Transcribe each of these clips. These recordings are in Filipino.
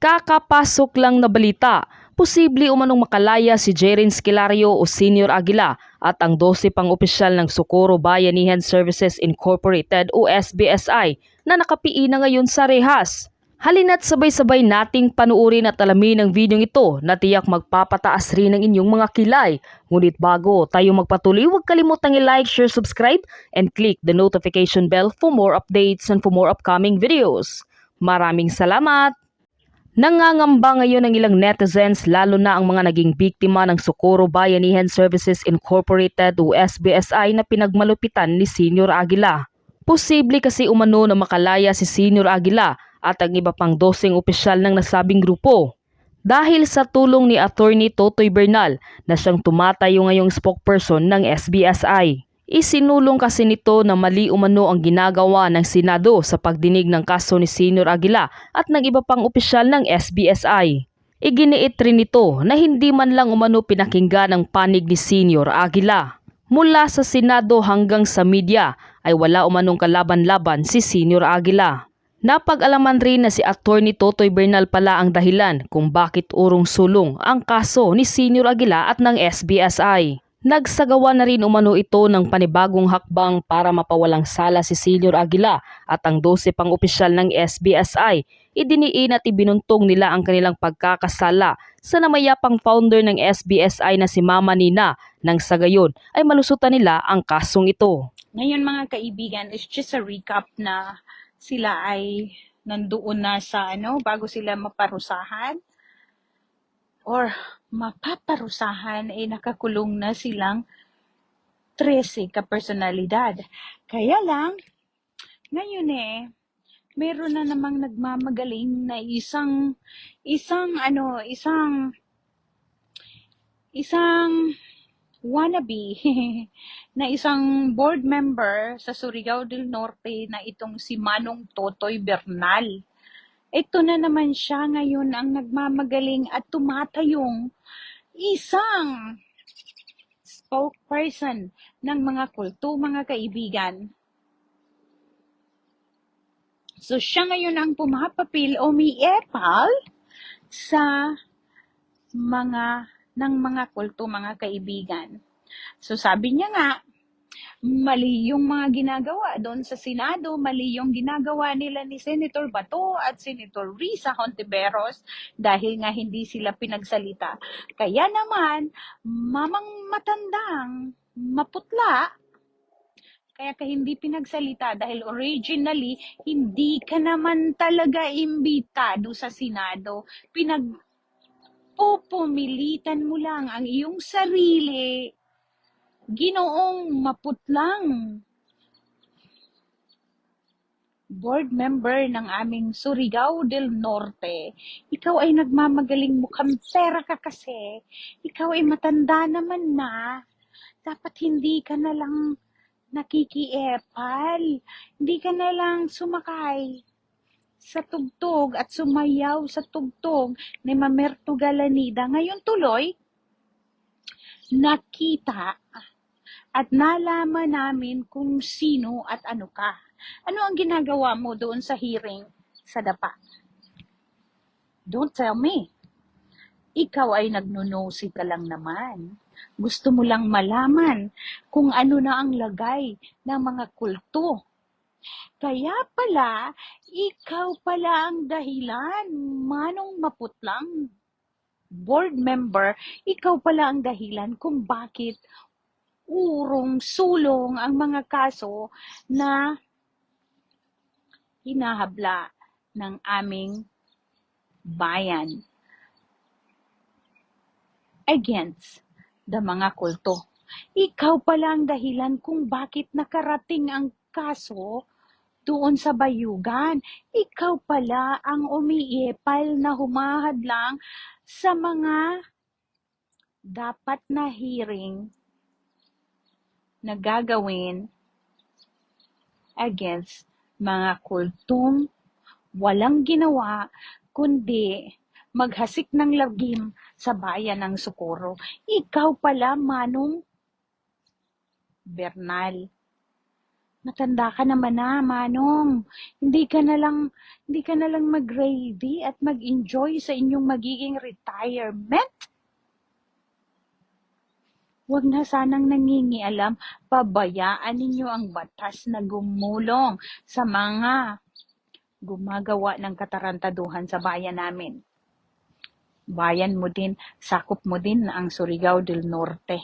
Kakapasok lang na balita, posible umanong makalaya si Jerin Esquilario o Senior Aguila at ang 12 pang opisyal ng Socorro Bayanihan Services Incorporated o SBSI na nakapiin na ngayon sa rehas. Halina't sabay-sabay nating panuorin at alamin ang videong ito na tiyak magpapataas rin ng inyong mga kilay. Ngunit bago tayo magpatuloy, huwag kalimutang i-like, share, subscribe, and click the notification bell for more updates and for more upcoming videos. Maraming salamat! Nangangamba ngayon ang ilang netizens lalo na ang mga naging biktima ng Socorro Bayanihan Services Incorporated o SBSI na pinagmalupitan ni Senior Aguila. Posible kasi umano na makalaya si Senior Aguila at ang iba pang 12 opisyal ng nasabing grupo. Dahil sa tulong ni Attorney Totoy Bernal na siyang tumatayo ngayong spokesperson ng SBSI. Isinulong kasi nito na mali umano ang ginagawa ng Senado sa pagdinig ng kaso ni Senior Aguila at ng iba pang opisyal ng SBSI. Iginiit rin nito na hindi man lang umano pinakinggan ang panig ni Senior Aguila. Mula sa Senado hanggang sa media ay wala umanong kalaban-laban si Senior Aguila. Napag-alaman rin na si Attorney Totoy Bernal pala ang dahilan kung bakit urong-sulong ang kaso ni Senior Aguila at ng SBSI. Nagsagawa na rin umano ito ng panibagong hakbang para mapawalang sala si Senior Aguila at ang 12 pang opisyal ng SBSI. Idiniin at ibinuntong nila ang kanilang pagkakasala sa namayapang founder ng SBSI na si Mama Nina nang sa gayon ay malusutan nila ang kasong ito. Ngayon mga kaibigan, is just a recap na sila ay nandoon na sa bago sila maparusahan or mapaparusahan ay nakakulong na silang 13 kapersonalidad. Kaya lang, ngayon meron na namang nagmamagaling na isang wannabe na isang board member sa Surigao del Norte na itong si Manong Totoy Bernal. Ito na naman siya ngayon ang nagmamagaling at tumatayong isang spokesperson ng mga kulto, mga kaibigan. So siya ngayon ang pumapapil o umiepal sa mga kulto, mga kaibigan. So sabi niya nga, mali yung mga ginagawa doon sa Senado, mali yung ginagawa nila ni Senator Bato at Senator Risa Hontiveros dahil nga hindi sila pinagsalita. Kaya naman, mamang matandang maputla, kaya ka hindi pinagsalita dahil originally, hindi ka naman talaga imbitado sa Senado. Pupumilitan mo lang ang iyong sarili. Ginoong maputlang board member ng aming Surigao del Norte, ikaw ay nagmamagaling, mukhang pera ka kasi, ikaw ay matanda naman na, dapat hindi ka na lang nakikiepal, hindi ka na lang sumakay sa tugtog at sumayaw sa tugtog ni Mamerto Galanida. Ngayon tuloy, nakita at nalaman namin kung sino at ano ka. Ano ang ginagawa mo doon sa hearing sa DAPA? Don't tell me. Ikaw ay nagnunosy ka lang naman. Gusto mo lang malaman kung ano na ang lagay ng mga kulto. Kaya pala, ikaw pala ang dahilan, Manong Maputlang board member, ikaw pala ang dahilan kung bakit urong-sulong ang mga kaso na hinahabla ng aming bayan against the mga kulto. Ikaw pala ang dahilan kung bakit nakarating ang kaso doon sa Bayugan. Ikaw pala ang umiipal na humahadlang sa mga dapat na hearing na gagawin against mga kultong walang ginawa kundi maghasik ng lagim sa bayan ng Socorro. Ikaw pala, Manong Bernal. Matanda ka naman na, Manong. Hindi ka na lang mag-ready at mag-enjoy sa inyong magiging retirement. Huwag na sanang nangingialam, pabayaan ninyo ang batas na gumulong sa mga gumagawa ng katarantaduhan sa bayan namin. Bayan mo din, sakop mo din ang Surigao del Norte.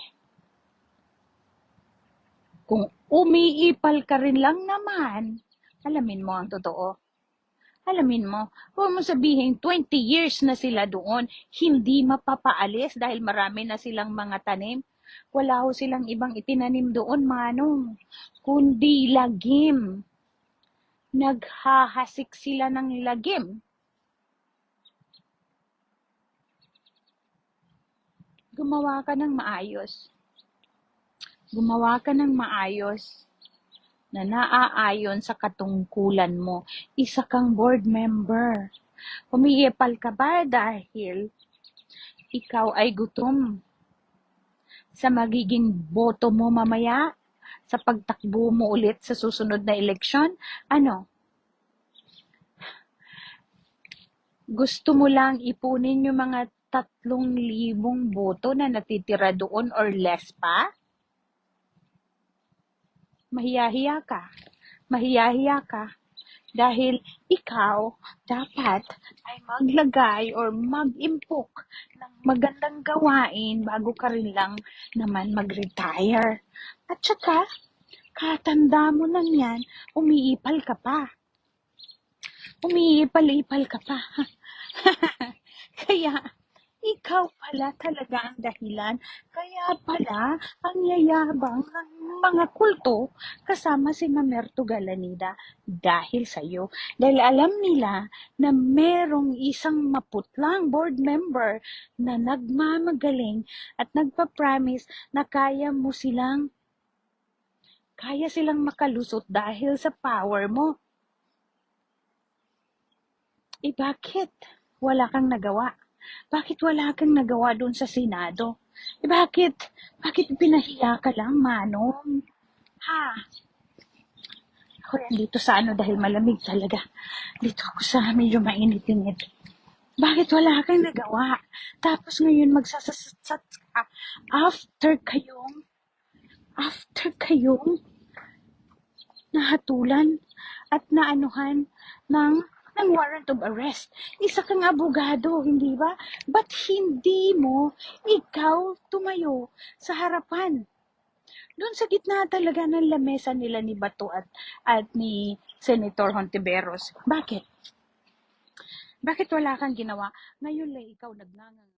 Kung umiipal ka rin lang naman, alamin mo ang totoo. Alamin mo, huwag mo sabihin 20 years na sila doon, hindi mapapaalis dahil marami na silang mga tanim. Wala ho silang ibang itinanim doon, Manong, kundi lagim. Naghahasik sila ng lagim. Gumawa ka ng maayos. Gumawa ka ng maayos na naaayon sa katungkulan mo. Isa kang board member. Umiipal ka ba dahil ikaw ay gutom sa magiging boto mo mamaya sa pagtakbo mo ulit sa susunod na eleksyon? Ano? Gusto mo lang ipunin yung mga 3,000 boto na natitira doon or less pa? Mahiyahiya ka. Mahiyahiya ka. Dahil ikaw dapat ay maglagay or mag-impok ng magandang gawain bago ka rin lang naman mag-retire. At saka, katanda mo nang yan, umiipal ka pa. Umiipal-ipal ka pa. Kaya, ikaw pala talaga ang dahilan. Kaya pala, ang yayabang ng mga kulto kasama si Mamerto Galanida dahil sa'yo. Dahil alam nila na merong isang maputlang board member na nagmamagaling at nagpa-promise na kaya silang makalusot dahil sa power mo. Bakit wala kang nagawa? Bakit wala kang nagawa doon sa Senado? Bakit pinahiya ka lang, Manong? Ha? Ako yan dito sa dahil malamig talaga. Dito ako sa medyo mainit-init. Bakit wala kang nagawa? Tapos ngayon magsasasat ka after kayong nahatulan at naanuhan ng warrant of arrest. Isa kang abogado, hindi ba? Ba't hindi mo ikaw tumayo sa harapan? Doon sa gitna talaga ng lamesa nila ni Bato at ni Senator Hontiveros. Bakit? Bakit wala kang ginawa? Ngayon lang ikaw nagngangang.